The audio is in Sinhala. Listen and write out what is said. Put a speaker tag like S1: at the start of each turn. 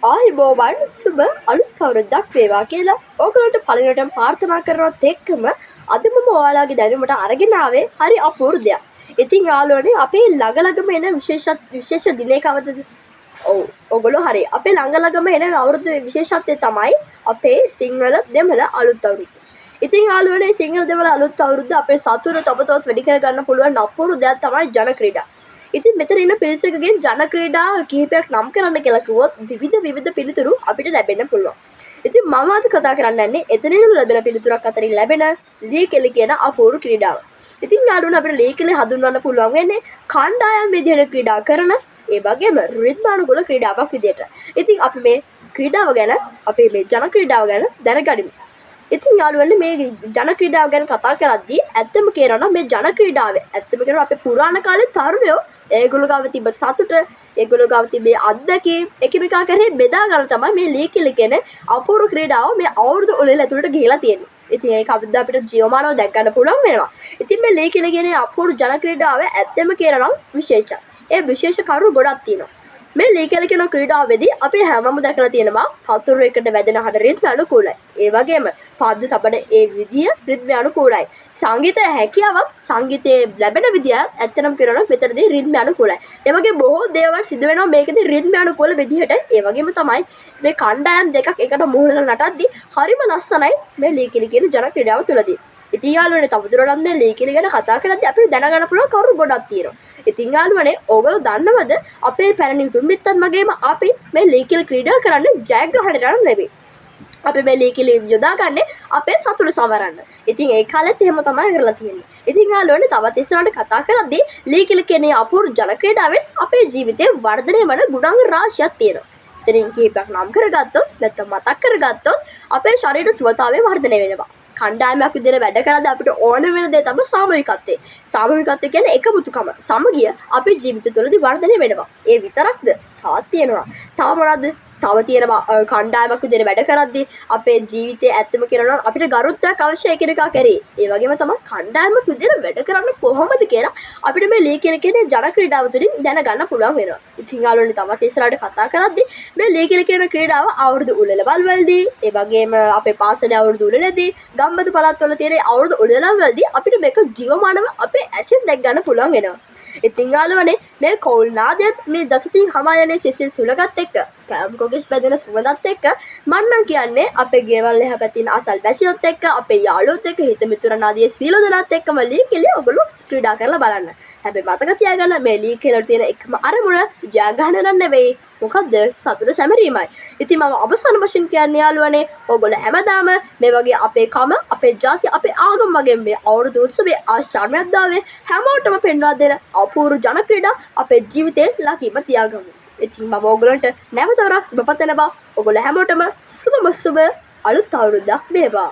S1: ආයුබෝවන් සුබ අලුත් අවුරුද්දක් වේවා කියලා ඔයගොල්ලන්ට පළවෙනිටම ප්‍රාර්ථනා කරනවත් එක්කම අද මම ඔයාලගේ දැනුමට අරගෙන ආවේ හරි අපූර්ව දෙයක්. ඉතින් යාළුවනේ අපේ ළඟ එන විශේෂ දිනේ කවදද? ඔව් ඔයගොල්ලෝ හරි. අපේ ළඟ එන අවුරුදු විශේෂත්වය තමයි අපේ සිංහල දෙමළ අලුත් අවුරුද්ද. ඉතින් යාළුවනේ සිංහල දෙමළ අලුත් අවුරුද්ද අපේ සතුට තවතවත් වැඩි කර ගන්න පුළුවන් අපූර්ව දෙයක් තමයි ජන ක්‍රීඩා. ඉතින් මෙතන ඉන්න පිරිසකගෙන් ජන ක්‍රීඩා කිහිපයක් නම් කරන්න කියලා කිව්වොත් විවිධ පිළිතුරු අපිට ලැබෙන්න පුළුවන්. ඉතින් මම අද කතා කරන්න යන්නේ එතනින් ලැබෙන පිළිතුරක් අතරින් ලැබෙන ලී කෙලි කියන අපූර්ව ක්‍රීඩාව. ඉතින් යාළුවනේ අපිට ලී කෙලි හඳුන්වන්න පුළුවන් වෙන්නේ කණ්ඩායම් විදිහට ක්‍රීඩා කරන ඒ වගේම රිද්මානුකූල ක්‍රීඩාවක් විදිහට. ඉතින් අපි මේ ක්‍රීඩාව ගැන අපේ මේ ජන ක්‍රීඩාව ගැන දැනගනිමු. ඉතින් යාළුවනේ මේ ජන ක්‍රීඩාව ගැන කතා කරද්දී ඇත්තම කියනවා නම් මේ ජන ක්‍රීඩාවේ ඇත්තම කියනවා අපේ පුරාණ කාලේ තරුණයෝ ඒගොල්ලෝ ගාව තිබ්බ සතුට ඒගොල්ලෝ ගාව තිබේ අත්දැකීම් එකිනෙකා කරේ බෙදා ගන්න තමයි මේ ලී කෙලි කියන අපූර්ව ක්‍රීඩාව මේ අවුරුදු උළෙල ඇතුළට ගිහිලා තියෙන්නේ. ඉතින් ඒක අපිට ජීවමානව දැක් ගන්න පුළුවන් වෙනවා. ඉතින් මේ ලී කෙලි කියන අපූර්ව ජන ක්‍රීඩාව ඇත්තම කියනවා නම් විශේෂයි. ඒ විශේෂ කරුණු ගොඩක් තියෙනවා. මේ ලී කෙලි කියන ක්‍රීඩාවේදී අපි හැමෝම දැකලා තියෙනවා හතුරු එකට වැදෙන හඩ රිද්ම අනුකූලයි. ඒ වගේම පාද තබන ඒ විදිය රිද්ම අනුකූලයි. සංගීතය හැකියාවක් සංගීතයේ ලැබෙන විදිය ඇත්තටම කියනවා මෙතනදී රිද්ම අනුකූලයි. ඒ වගේ බොහෝ දේවල් සිදු වෙනවා මේකදී රිද්ම අනුකූල විදිහට. ඒ වගේම තමයි මේ කණ්ඩායම් දෙකක් එකට මුහුණලා නටද්දී හරිම ලස්සනයි මේ ලී කෙලි කියන ජන ක්‍රීඩාව තුළදී. ඉතින් යාළුවනේ තවදුරටත් මේ ලී කෙලි ගැන කතා කරද්දී අපිට දැනගන්න පුළුවන් කරුණු ගොඩක් තියෙනවා. ඉතින් යාළුවනේ ඕගොල්ලෝ දන්නවද අපේ පැරණි තුන්බිත්තත් මගේම අපි මේ ලී කෙලි ක්‍රීඩා කරන්නේ ජයග්‍රහණයට නෙවෙයි. අපි මේ ලී කෙලි යොදාගන්නේ අපේ සතුට සමරන්න. ඉතින් ඒ කාලෙත් එහෙම තමයි කරලා තියෙන්නේ. ඉතින් යාළුවනේ තවත් ඉස්සරහට කතා කරද්දී ලී කෙලි කියන අපූර්ව ජන ක්‍රීඩාවෙන් අපේ ජීවිතේ වර්ධනය වන ගුණාංග රාශියක් තියෙනවා. ඉතින් කීපයක් නම් කරගත්තොත් නැත්නම් මතක් කරගත්තොත් අපේ ශරීර සුවතාවය වර්ධනය වෙනවා. කණ්ඩායමක් විදිහට වැඩ කරද්දී අපිට ඕන වෙන දේ තමයි සාමූහිකත්වය. සාමූහිකත්වය කියන්නේ එකමුතුකම. සමගිය අපේ ජීවිත තුළදී වර්ධනය වෙනවා. ඒ විතරක්ද? තවත් තියෙනවා. තව මොනවද? තව තියෙනවා කණ්ඩායමක් විදිහට වැඩ කරද්දී අපේ ජීවිතයේ ඇත්තම කියනවා අපිට ගරුත්වයක් අවශ්‍යයි එකිනෙකා කරේ. ඒ වගේම තමයි කණ්ඩායමක් විදිහට වැඩ කරන්නේ කොහොමද කියලා අපිට මේ ලී කෙලි කියන ජන ක්‍රීඩාව තුළින් දැනගන්න පුළුවන් වෙනවා. ඉතින් යාළුවනේ තවත් ඉස්සරහට කතා කරද්දී මේ ලී කෙලි කියන ක්‍රීඩාව අවුරුදු උළෙලවල් වලදී ඒ වගේම අපේ පාසලේ අවුරුදු උළෙලදී ගම්බද පළාත්වල තියෙන අවුරුදු උළෙලවල් වලදී අපිට මේක ජීවමානව අපේ ඇසින් දැක් ගන්න පුළුවන් වෙනවා. ඉතින් යාළුවනේ මේ කෝල් නාදයත් මේ දසතින් හමායනේ සිසිල් සුලකත් එක්ක කැම් කොකිස් බැදෙන සුවඳත් එක්ක මම නම් කියන්නේ අපේ ගෙවල් එහා පැතින අසල් බැසියොත් එක්ක අපේ යාළුවොත් එක්ක හිත මිතුරන් ආදී සීල දනත් එක්කම ලී කෙලි ඔයගොල්ලෝ ක්‍රීඩා කරලා බලන්න. හැබැයි මතක තියාගන්න මේ ලී කෙලට තියෙන එකම අරමුණ ජයග්‍රහණය නෙවෙයි. මොකද්ද? සතුට සැමරීමයි. ඉතින් මම අවසාන වශයෙන් කියන්නේ යාළුවනේ ඔයගොල්ලෝ හැමදාම මේ වගේ අපේ කම, අපේ ජාතිය, අපේ ආගම වගේ මේ අවුරුදු උත්සවයේ ආශ්චර්යයක් දාවේ හැමෝටම පෙන්වා දෙන අපූර්ව ජන ක්‍රීඩා අපේ ජීවිතේ ලකීම තියාගමු. ඉතින් මම ඔයගොල්ලන්ට නැවත වරක් සුබ පතනවා. ඔයගොල්ලෝ හැමෝටම සුබ අලුත් අවුරුද්දක් වේවා.